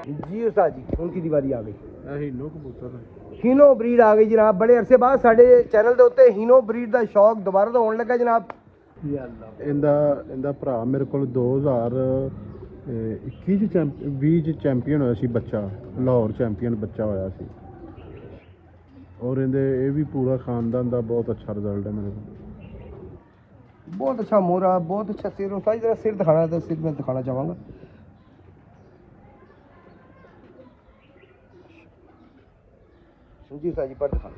जी उस्ताद जी उनकी दीवारी आ गई ਹੀਨੋ ਕਬੂਤਰ ਹੀਨੋ ਬਰੀਡ ਆ ਗਈ ਜਨਾਬ। ਬੜੇ ਅਰਸੇ ਬਾਅਦ ਸਾਡੇ ਚੈਨਲ ਦੇ ਉੱਤੇ ਹੀਨੋ ਬਰੀਡ ਦਾ ਸ਼ੌਕ ਦੁਬਾਰਾ ਤੋਂ ਹੋਣ ਲੱਗਾ ਜਨਾਬ। ਇਹਦਾ ਭਰਾ ਮੇਰੇ ਕੋਲ 2021 ਚ 20 ਚ ਚੈਂਪੀਅਨ ਹੋਇਆ ਸੀ ਬੱਚਾ, ਲਾਹੌਰ ਚੈਂਪੀਅਨ ਬੱਚਾ ਹੋਇਆ ਸੀ। ਔਰ ਇਹ ਵੀ ਪੂਰਾ ਖਾਨਦਾਨ ਦਾ ਬਹੁਤ ਅੱਛਾ ਰਿਜ਼ਲਟ ਹੈ ਮੇਰੇ ਕੋਲ। बहुत अच्छा मोरा, बहुत अच्छा सिर। उस्ताद जी जरा सिर दिखाना है तो सिर मैं दिखाना चाहूँगा। जी उस्ताद जी पर दिखाना।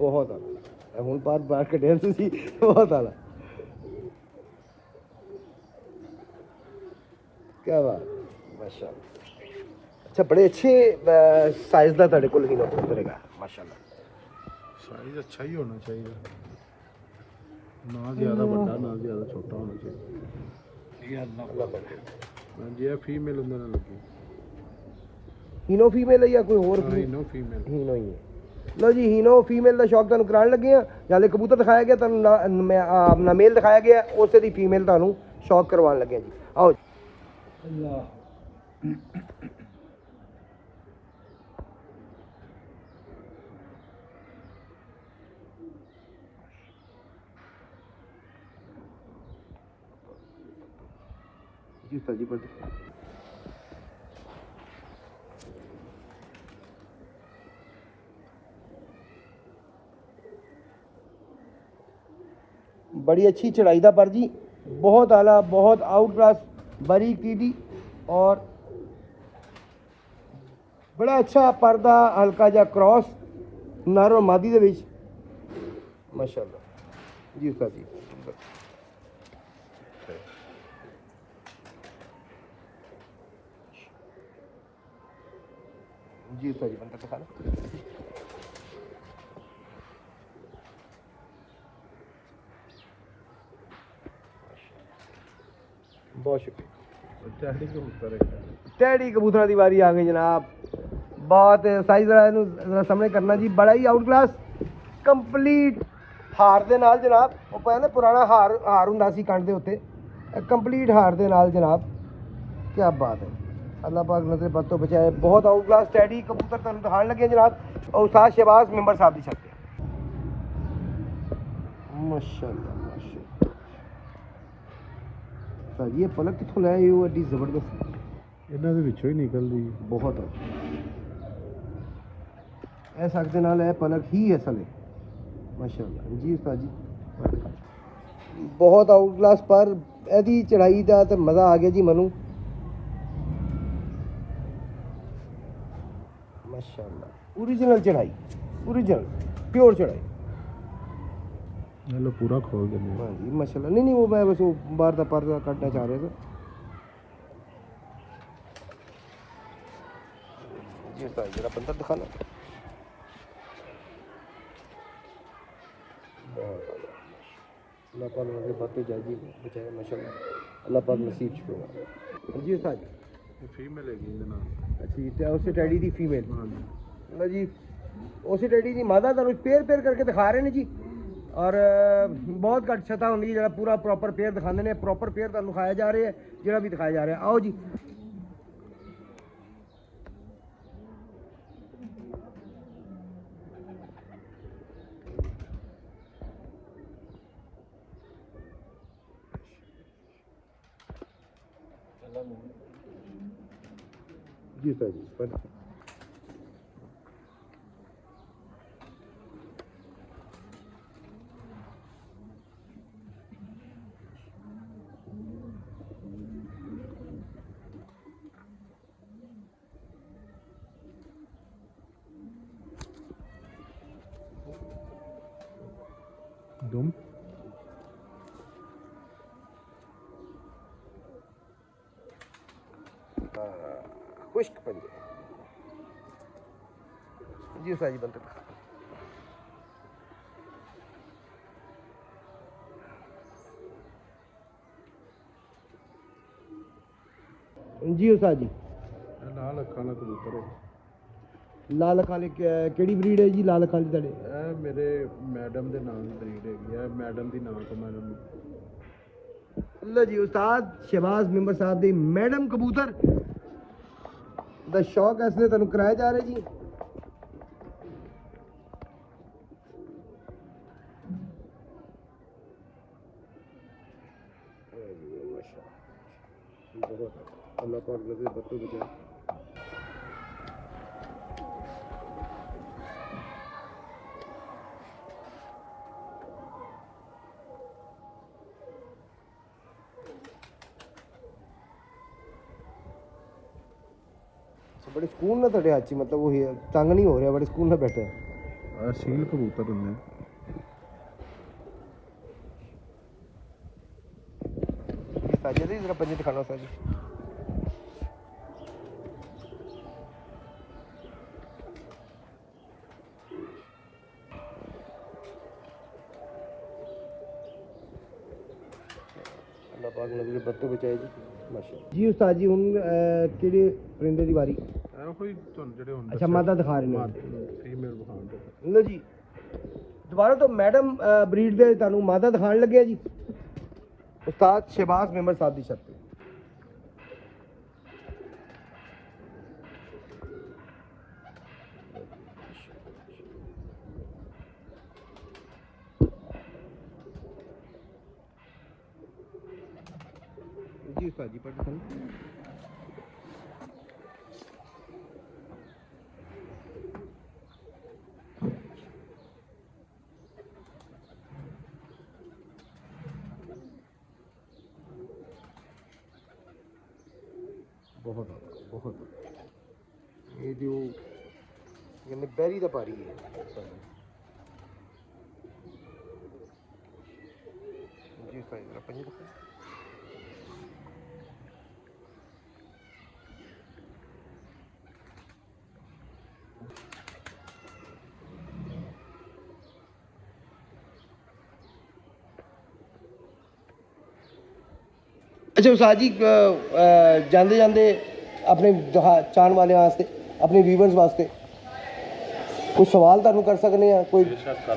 बहुत आला हूँ बात बात के डेंस सी बहुत आला। क्या बात माशाल्लाह। अच्छा बड़े अच्छे साइज का ਤੁਹਾਡੇ ਕੋਲ ਹੀਨੋ ਕਬੂਤਰ ਹੈਗਾ ਮਾਸ਼ਾਅੱਲਾ। ਸਾਈਜ਼ ਅੱਛਾ ਹੀ ਹੋਣਾ ਚਾਹੀਦਾ, ਨਾ ਜ਼ਿਆਦਾ ਵੱਡਾ ਨਾ ਜ਼ਿਆਦਾ ਛੋਟਾ ਹੋਣਾ ਚਾਹੀਦਾ। ਇਹ ਅੱਲਾ ਜੀ ਫੀਮੇਲ ਉਹਨਾਂ ਨਾਲ ਲੱਗੀ। ਹੀਨੋ ਫੀਮੇਲ ਹੈ ਜਾਂ ਕੋਈ ਹੋਰ? ਹੀਨੋ ਫੀਮੇਲ। ਹੀਨੋ ਹੀ ਹੈ। ਲਓ ਜੀ ਹੀਨੋ ਫੀਮੇਲ ਦਾ ਸ਼ੌਕ ਤੁਹਾਨੂੰ ਕਰਾਉਣ ਲੱਗੇ ਆ। ਨਾਲੇ ਕਬੂਤਰ ਦਿਖਾਇਆ ਗਿਆ ਤੁਹਾਨੂੰ, ਆਪਣਾ ਮੇਲ ਦਿਖਾਇਆ ਗਿਆ, ਉਸੇ ਦੀ ਫੀਮੇਲ ਤੁਹਾਨੂੰ ਸ਼ੌਕ ਕਰਵਾਉਣ ਲੱਗੇ ਜੀ। ਆਓ ਅੱਲਾ जी सर जी पर बड़ी अच्छी चढ़ाई था पर जी, बहुत आला, बहुत आउट क्लास बारीक टीडी और बड़ा अच्छा पर्दा हल्का जा क्रॉस नर और मादी दे विच माशाअल्लाह जी उस्ताद जी। जी उस्ताद जी बनता दिखा लो। बहुत शुक्रिया। टैडी कबूतर की बारी आ गई जनाब। बहुत साइज सामने करना जी, बड़ा ही आउट क्लास कंप्लीट हार दे नाल जनाब। वो पता ना पुराना हार हुंदा सी कंध दे उत्ते, कंप्लीट हार दे नाल जनाब। क्या बात है, अल्लाह पाक नजर बद तो बचाए। बहुत आउट क्लास टैडी कबूतर तुहानूं दिखाण लगे जनाब। और उस्ताद शहबाज मेंबर साहब दी छत माशाअल्लाह माशाअल्लाह। ये पलक कितों लै आए हो एडी जबरदस्त? ਇਹਨਾਂ ਦੇ ਵਿੱਚੋਂ ਹੀ ਨਿਕਲਦੀ। बहुत ऐ सकते नाल है पलक ही असल है माशाअल्लाह जी उस्ताद जी। बहुत आउट क्लास पर एदी चढ़ाई का तो मज़ा आ गया जी मनु माशाअल्लाह। ओरिजिनल चढ़ाई, ओरिजिनल प्योर चढ़ाई। लो पूरा खोल देंगे। हाँ जी माशाल्लाह। नहीं वो मैं बस वो बाहर का पर्दा काटना चाह रहा था जी उस्ताद। जरा बंदर दिखाना। अल्लाह पाक नजर बातें जाजी बचाए माशाल्लाह। अल्लाह पाक नसीब छुपा जी उस्ताद जी। फीमेल हैगी ਇਹਦੇ ਨਾਲ। ਅੱਛੀ ਤੇ ਉਸੇ ਟੈਡੀ ਦੀ ਫੀਮੇਲ। ਹਾਂਜੀ ਲਓ ਜੀ ਉਸੇ ਟੈਡੀ ਦੀ ਮਾਦਾ ਤੁਹਾਨੂੰ ਪੇਅਰ ਕਰਕੇ ਦਿਖਾ ਰਹੇ ਨੇ ਜੀ। ਔਰ ਬਹੁਤ ਘੱਟ ਛਤਾ ਹੁੰਦੀ ਜਿਹੜਾ ਪੂਰਾ ਪ੍ਰੋਪਰ ਪੇਅਰ ਦਿਖਾਉਂਦੇ ਨੇ। ਪ੍ਰੋਪਰ ਪੇਅਰ ਤੁਹਾਨੂੰ ਦਿਖਾਇਆ ਜਾ ਰਿਹਾ ਹੈ, ਜਿਹੜਾ ਵੀ ਦਿਖਾਇਆ ਜਾ ਰਿਹਾ। ਆਓ ਜੀ जी सर जी पर दुम खुश्क पंजे जी उस्ताद जी बनते जी उस्ताद जी। ਨਾਲ ਅੱਖਾਂ ਦਾ ਕਬੂਤਰ ਹੈ। ਲਾਲ ਅੱਖਾਂ ਵਾਲੇ ਕਿਹੜੀ ਬਰੀਡ ਹੈ ਜੀ ਲਾਲ ਅੱਖਾਂ ਦੀ ਤੁਹਾਡੇ? ਇਹ ਮੇਰੇ ਮੈਡਮ ਦੇ ਨਾਂ ਦੀ ਬਰੀਡ ਹੈਗੀ ਆ, ਮੈਡਮ ਦੀ ਨਾਂ ਤੋਂ ਮੈਡਮ। ਲਓ ਜੀ ਉਸਤਾਦ ਸ਼ਹਿਬਾਜ਼ ਮੈਂਬਰ ਸਾਹਿਬ ਦੀ ਮੈਡਮ ਕਬੂਤਰ ਦਾ ਸ਼ੌਕ ਇਸ ਲਈ ਤੁਹਾਨੂੰ ਕਰਾਇਆ ਜਾ ਰਿਹਾ ਜੀ। अल्लाह पाक लगे बच्चों बचाए। बड़े सुकून ना ਤੁਹਾਡੇ ਹੱਥ 'ਚ, मतलब वो तंग नहीं हो रहा, बड़े सुकून ਨਾਲ बैठे हैं। ਸੀਲ ਕਬੂਤਰ ਹੁੰਦੇ साजिद जी जरा पंजे दिखाना साजिद। अल्लाह पाक नबी के बत्तों बचाए जी माशाअल्लाह जी। उस्ताद जी हुन किहड़े परिंदे दी वारी? ਕੋਈ ਤੁਹਾਨੂੰ ਜਿਹੜੇ ਹੁਣ अच्छा मादा दिखा रहे हैं ਫੀਮੇਲ ਵਿਖਾਉਣ ਦੇ। लो जी दोबारा तो मैडम ब्रीड दे ਤੁਹਾਨੂੰ मादा दिखाने लगे जी उस्ताद शहबाज मेंबर साहब दी शर्त। जी उस्ताद जी पाकिस्तान बहुत बहुत ये जो यानी बैरी दा पारी है जी साइज पंजे दफा अच्छा उस्ताद जी जाते जाते अपने चाहने वाले वास्ते अपने व्यूवर्स वास्ते कोई सवाल तुहानू कर सकते हैं कोई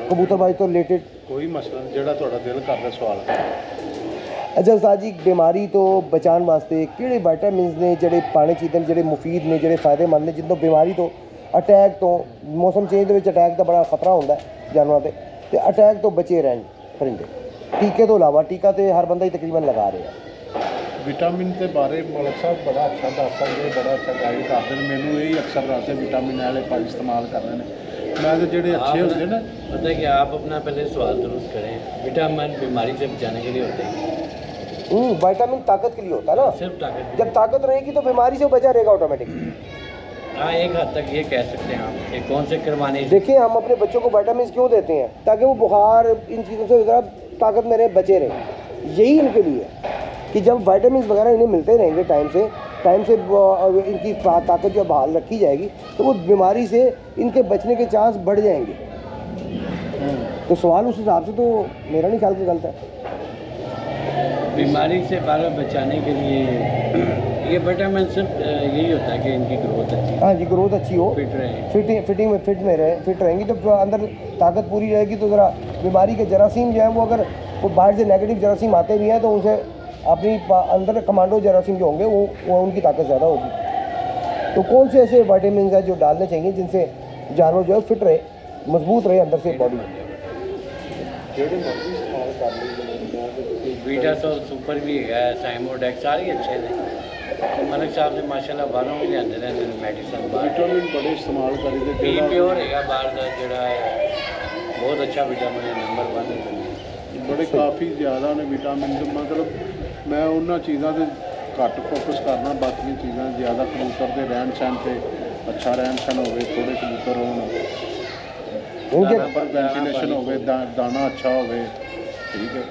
कबूतरबाजी तो रिलेटेड? ਕੋਈ ਮਸਲਾ ਜਿਹੜਾ ਤੁਹਾਡਾ ਦਿਲ ਕਰਦਾ ਸਵਾਲ ਕਰੋ। अच्छा उस्ताद जी बीमारी तो बचाने वास्ते किहड़े विटामिन्स ने ਜਿਹੜੇ ਪਾਣੇ ਚਾਹੀਦੇ ਨੇ ਜਿਹੜੇ ਮੁਫੀਦ ਨੇ ਜਿਹੜੇ ਫਾਇਦੇਮੰਦ ਨੇ ਜਿੱਦੋਂ बीमारी तो ਅਟੈਕ ਤੋਂ ਮੌਸਮ ਚੇਂਜ ਦੇ ਵਿੱਚ ਅਟੈਕ ਦਾ ਬੜਾ ਖਤਰਾ ਹੁੰਦਾ ਜਾਨਵਰਾਂ ਤੇ ਅਟੈਕ ਤੋਂ ਬਚੇ ਰਹਿਣ ਪਰਿੰਦੇ ਟੀਕੇ ਤੋਂ ਇਲਾਵਾ ਟੀਕਾ ਤੇ ਹਰ ਬੰਦਾ ਹੀ ਤਕਰੀਬਨ ਲਗਾ ਰਿਹਾ। ਵਿਟਾਮਿਨ ਦੇ ਬਾਰੇ ਮਲਕ ਸਾਹਿਬ ਬੜਾ ਅੱਛਾ ਦੱਸ ਸਕਦੇ, ਬੜਾ ਅੱਛਾ ਗਾਈਡ ਕਰਦੇ ਨੇ ਮੈਨੂੰ। ਇਹ ਅਕਸਰ ਦੱਸਦੇ ਵਿਟਾਮਿਨ वाले पर इस्तेमाल कर रहे हैं। मैं तो जेडे अच्छे होते ना, पता है कि आप अपना पहले सवाल दुरुस्त करें। विटामिन बीमारी से बचाने के लिए होते हैं। विटामिन ताकत के लिए होता है ना, सिर्फ ताकत। जब ताकत रहेगी तो बीमारी से बचा रहेगा ऑटोमेटिकली। हाँ, एक हद तक ये कह सकते हैं आप कि कौन से करवाने। देखिए हम अपने बच्चों को विटामिन क्यों देते हैं? ताकि वो बुखार इन चीज़ों से ज़रा ताकत में रहे, बचे रहे। यही इनके लिए कि जब विटामिन वगैरह इन्हें मिलते रहेंगे टाइम से इनकी ताकत जब बहाल रखी जाएगी तो वो बीमारी से इनके बचने के चांस बढ़ जाएंगे। तो सवाल उस हिसाब से तो मेरा नहीं ख्याल कि गलत है। बीमारी से बार बचाने के लिए ये विटामिन सिर्फ यही होता है कि इनकी ग्रोथ अच्छी, हाँ जी, ग्रोथ अच्छी हो, फिट रहे, फिट में रहे, फिट रहेंगी। जब अंदर ताकत पूरी रहेगी तो ज़रा बीमारी के जरासीम जो हैं वो अगर वो बाहर से नेगेटिव जरासीम आते भी हैं तो उनसे अपनी अंदर कमांडो जरासीम जो होंगे वो उनकी ताकत ज़्यादा होगी। तो कौन से ऐसे विटामिन हैं जो डालने चाहिए जिनसे जानवर जो है फिट रहे, मजबूत रहे अंदर से बॉडी? वीटासोल सुपर भी है, साइमोडेक्स सारे अच्छे हैं। तो मलिक साहब ने माशाल्लाह बाहरों भी लियाते रहते हैं मेडिसिन। विटामिन बड़े इस्तेमाल करीदे। बी प्योर है बाहर का जोड़ा बहुत अच्छा विटामिन है, नंबर 1 है। बड़े काफ़ी ज़्यादा ने विटामिन। मतलब मैं उन्होंने चीज़ों से घट फोकस करना, बाकी चीज़ां ज़्यादा कबूतर के रहन सहन से अच्छा रहन सहन हो, थोड़े कबूतर हो, वेंटिलेशन हो, दाना अच्छा हो, ठीक है।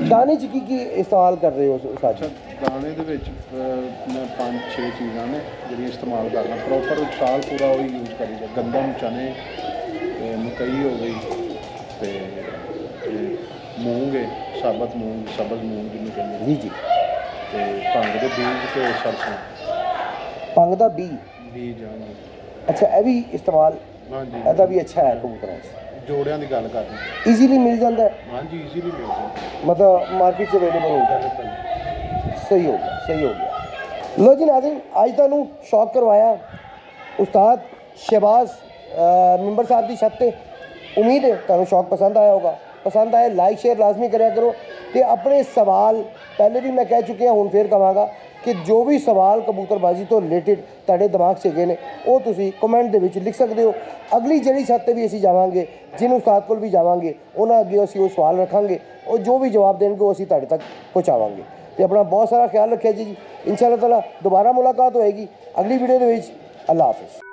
दाने च की इस्तेमाल कर रहे हो साथ? दाने दे विच मैं 5-6 चीज़ां ने जिहड़ियां इस्तेमाल करना प्रॉपर साल पूरा वही यूज़ करीदा। गंदम, चने, मकई हो गई, तो मूंग है, साबत मूंग, सब्ज़ मूंग जिन्हें कहते हैं जी जी, तो भंग के बीज तो सरसों, ਭੰਗ ਦਾ ਬੀ ਬੀਜ ਹਾਂਜੀ ਅੱਛਾ, ਇਹ ਵੀ ਇਸਤੇਮਾਲ ਹਾਂਜੀ ਇਹਦਾ ਵੀ ਅੱਛਾ ਹੈ ਕਬੂਤਰਾਂ 'ਚ, ਜੋੜਿਆਂ ਦੀ ਗੱਲ ਕਰਨੀ ਈਜ਼ੀਲੀ ਮਿਲ ਜਾਂਦਾ ਹੈ, ਹਾਂਜੀ ਈਜ਼ੀਲੀ ਮਿਲ ਜਾਂਦਾ ਮਤਲਬ ਮਾਰਕੀਟ 'ਚ ਅਵੇਲੇਬਲ ਹੁੰਦਾ ਹੈ। ਸਹੀ ਹੋ ਗਿਆ, ਸਹੀ ਹੋ ਗਿਆ। ਲੋ ਜੀ ਨਾਜ਼ਰੀਨ, ਅੱਜ ਤੁਹਾਨੂੰ ਸ਼ੌਕ ਕਰਵਾਇਆ ਉਸਤਾਦ ਸ਼ਹਿਬਾਜ਼ ਮੈਂਬਰ ਸਾਹਿਬ ਦੀ ਛੱਤ ਤੇ। ਉਮੀਦ ਹੈ ਤੁਹਾਨੂੰ ਸ਼ੌਕ ਪਸੰਦ ਆਇਆ ਹੋਗਾ। ਪਸੰਦ ਆਏ ਲਾਈਕ ਸ਼ੇਅਰ ਲਾਜ਼ਮੀ ਕਰਿਆ ਕਰੋ ਤੇ ਆਪਣੇ ਸਵਾਲ, ਪਹਿਲੇ ਵੀ ਮੈਂ ਕਹਿ ਚੁੱਕਿਆ ਹੁਣ ਫੇਰ ਕਹਾਂਗਾ ਕਿ ਜੋ ਵੀ ਸਵਾਲ ਕਬੂਤਰਬਾਜ਼ੀ ਤੋਂ ਰਿਲੇਟਿਡ ਤੁਹਾਡੇ ਦਿਮਾਗ 'ਚ ਹੈਗੇ ਨੇ ਉਹ ਤੁਸੀਂ ਕਮੈਂਟ ਦੇ ਵਿੱਚ ਲਿਖ ਸਕਦੇ ਹੋ। ਅਗਲੀ ਜਿਹੜੀ ਛੱਤ ਤੇ ਵੀ ਅਸੀਂ ਜਾਵਾਂਗੇ, ਜਿਨ ਉਸਤਾਦ ਕੋਲ ਵੀ ਜਾਵਾਂਗੇ, ਉਹਨਾਂ ਅੱਗੇ ਅਸੀਂ ਉਹ ਸਵਾਲ ਰੱਖਾਂਗੇ, ਉਹ ਜੋ ਵੀ ਜਵਾਬ ਦੇਣਗੇ ਉਹ ਅਸੀਂ ਤੁਹਾਡੇ ਤੱਕ ਪਹੁੰਚਾਵਾਂਗੇ। ਤੇ ਆਪਣਾ ਬਹੁਤ ਸਾਰਾ ਖਿਆਲ ਰੱਖਿਆ ਜੀ। ਇੰਸ਼ਾ ਅੱਲਾਹ ਤਾਲਾ ਦੁਬਾਰਾ ਮੁਲਾਕਾਤ ਹੋਏਗੀ ਅਗਲੀ ਵੀਡੀਓ ਦੇ ਵਿੱਚ। ਅੱਲਾ ਹਾਫਿਜ਼।